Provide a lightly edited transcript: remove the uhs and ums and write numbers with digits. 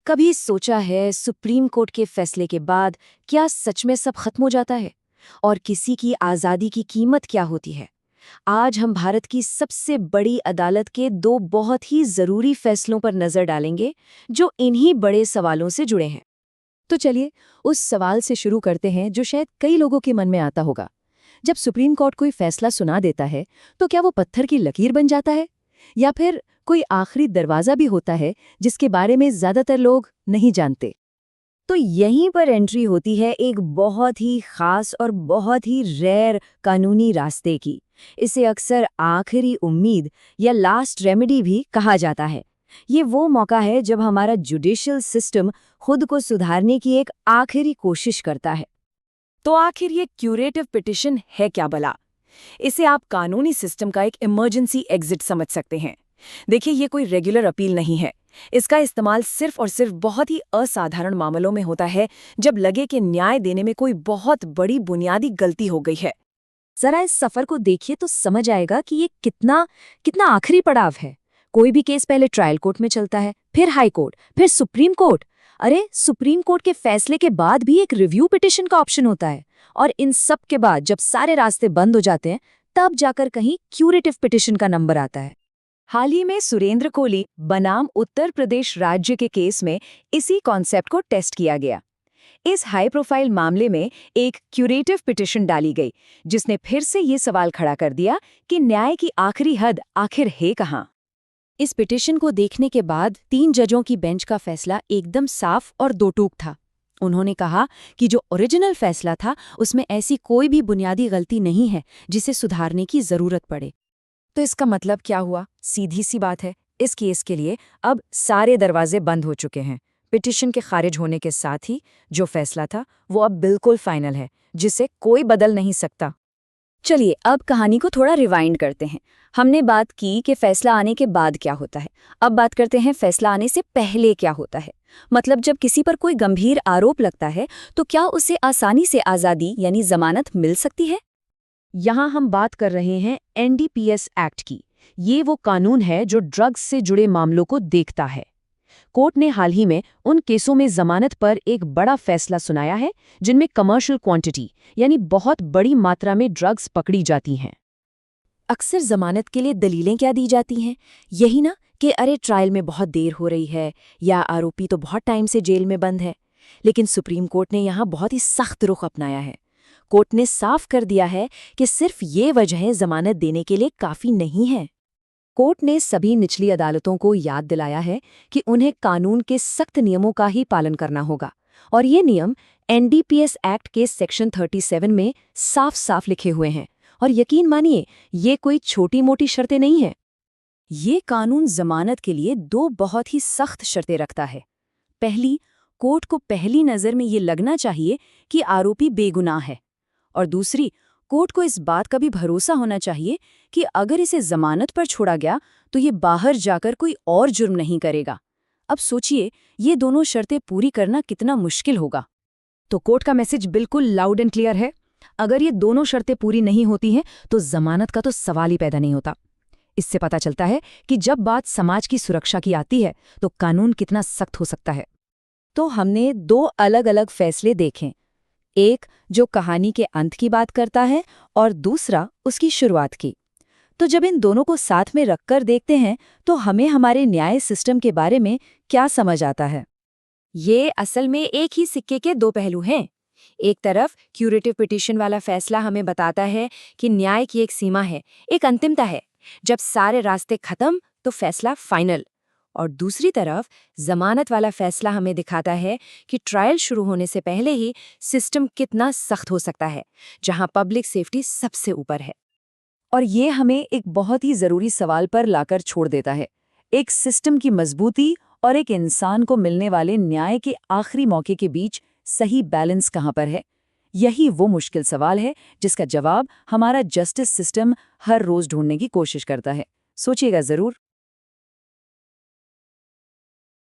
कभी सोचा है सुप्रीम कोर्ट के फैसले के बाद क्या सच में सब खत्म हो जाता है और किसी की आज़ादी की कीमत क्या होती है। आज हम भारत की सबसे बड़ी अदालत के दो बहुत ही ज़रूरी फैसलों पर नज़र डालेंगे जो इन्हीं बड़े सवालों से जुड़े हैं। तो चलिए उस सवाल से शुरू करते हैं जो शायद कई लोगों के मन में आता होगा। जब सुप्रीम कोर्ट कोई फैसला सुना देता है तो क्या वो पत्थर की लकीर बन जाता है या फिर कोई आखिरी दरवाजा भी होता है जिसके बारे में ज्यादातर लोग नहीं जानते। तो यहीं पर एंट्री होती है एक बहुत ही खास और बहुत ही रेयर कानूनी रास्ते की। इसे अक्सर आखिरी उम्मीद या लास्ट रेमेडी भी कहा जाता है। ये वो मौका है जब हमारा जुडिशियल सिस्टम खुद को सुधारने की एक आखिरी कोशिश करता है। तो आखिर ये क्यूरेटिव पिटिशन है क्या भला? इसे आप कानूनी सिस्टम का एक इमरजेंसी एग्जिट समझ सकते हैं। देखिए, ये कोई रेगुलर अपील नहीं है। इसका इस्तेमाल सिर्फ और सिर्फ बहुत ही असाधारण मामलों में होता है, जब लगे कि न्याय देने में कोई बहुत बड़ी बुनियादी गलती हो गई है। जरा इस सफर को देखिए तो समझ आएगा कि ये कितना कितना आखिरी पड़ाव है। कोई भी केस पहले ट्रायल कोर्ट में चलता है, फिर हाई कोर्ट, फिर सुप्रीम कोर्ट। अरे, सुप्रीम कोर्ट के फैसले के बाद भी एक रिव्यू पिटिशन का ऑप्शन होता है। और इन सब के बाद जब सारे रास्ते बंद हो जाते हैं, तब जाकर कहीं क्यूरेटिव पिटिशन का नंबर आता है। हाल ही में सुरेंद्र कोहली बनाम उत्तर प्रदेश राज्य के केस में इसी कॉन्सेप्ट को टेस्ट किया गया। इस हाई प्रोफाइल मामले में एक क्यूरेटिव पिटिशन डाली गई, जिसने फिर से ये सवाल खड़ा कर दिया कि न्याय की आखिरी हद आखिर है कहाँ। इस पिटिशन को देखने के बाद 3 जजों की बेंच का फैसला एकदम साफ और दो टूक था। उन्होंने कहा कि जो ओरिजिनल फैसला था उसमें ऐसी कोई भी बुनियादी गलती नहीं है जिसे सुधारने की जरूरत पड़े। तो इसका मतलब क्या हुआ? सीधी सी बात है, इस केस के लिए अब सारे दरवाजे बंद हो चुके हैं। पिटिशन के खारिज होने के साथ ही जो फैसला था वो अब बिल्कुल फाइनल है, जिसे कोई बदल नहीं सकता। चलिए अब कहानी को थोड़ा रिवाइंड करते हैं। हमने बात की कि फैसला आने के बाद क्या होता है। अब बात करते हैं फैसला आने से पहले क्या होता है। मतलब जब किसी पर कोई गंभीर आरोप लगता है तो क्या उसे आसानी से आज़ादी यानी जमानत मिल सकती है? यहाँ हम बात कर रहे हैं एनडीपीएस एक्ट की। ये वो कानून है जो ड्रग्स से जुड़े मामलों को देखता है। कोर्ट ने हाल ही में उन केसों में जमानत पर एक बड़ा फैसला सुनाया है जिनमें कमर्शियल क्वांटिटी यानी बहुत बड़ी मात्रा में ड्रग्स पकड़ी जाती हैं। अक्सर जमानत के लिए दलीलें क्या दी जाती हैं? यही ना कि अरे ट्रायल में बहुत देर हो रही है या आरोपी तो बहुत टाइम से जेल में बंद है। लेकिन सुप्रीम कोर्ट ने यहाँ बहुत ही सख्त रुख अपनाया है। कोर्ट ने साफ कर दिया है कि सिर्फ ये वजहें जमानत देने के लिए काफी नहीं हैं। कोर्ट ने सभी निचली अदालतों को याद दिलाया है कि उन्हें कानून के सख्त नियमों का ही पालन करना होगा, और ये नियम एनडीपीएस एक्ट के सेक्शन 37 में साफ साफ लिखे हुए हैं। और यकीन मानिए, ये कोई छोटी मोटी शर्तें नहीं हैं। ये कानून जमानत के लिए 2 बहुत ही सख्त शर्तें रखता है। पहली, कोर्ट को पहली नज़र में ये लगना चाहिए कि आरोपी बेगुनाह है। और दूसरी, कोर्ट को इस बात का भी भरोसा होना चाहिए कि अगर इसे जमानत पर छोड़ा गया तो ये बाहर जाकर कोई और जुर्म नहीं करेगा। अब सोचिए, ये दोनों शर्तें पूरी करना कितना मुश्किल होगा। तो कोर्ट का मैसेज बिल्कुल लाउड एंड क्लियर है। अगर ये दोनों शर्तें पूरी नहीं होती हैं तो जमानत का तो सवाल ही पैदा नहीं होता। इससे पता चलता है कि जब बात समाज की सुरक्षा की आती है तो कानून कितना सख्त हो सकता है। तो हमने 2 अलग अलग फैसले देखें, एक जो कहानी के अंत की बात करता है और दूसरा उसकी शुरुआत की। तो जब इन दोनों को साथ में रखकर देखते हैं तो हमें हमारे न्याय सिस्टम के बारे में क्या समझ आता है? ये असल में एक ही सिक्के के 2 पहलू हैं। एक तरफ क्यूरेटिव पिटिशन वाला फैसला हमें बताता है कि न्याय की एक सीमा है, एक अंतिमता है। जब सारे रास्ते खत्म तो फैसला फाइनल। और दूसरी तरफ जमानत वाला फैसला हमें दिखाता है कि ट्रायल शुरू होने से पहले ही सिस्टम कितना सख्त हो सकता है, जहां पब्लिक सेफ्टी सबसे ऊपर है। और ये हमें एक बहुत ही जरूरी सवाल पर लाकर छोड़ देता है, एक सिस्टम की मजबूती और एक इंसान को मिलने वाले न्याय के आखिरी मौके के बीच सही बैलेंस कहाँ पर है। यही वो मुश्किल सवाल है जिसका जवाब हमारा जस्टिस सिस्टम हर रोज ढूंढने की कोशिश करता है। सोचिएगा जरूर।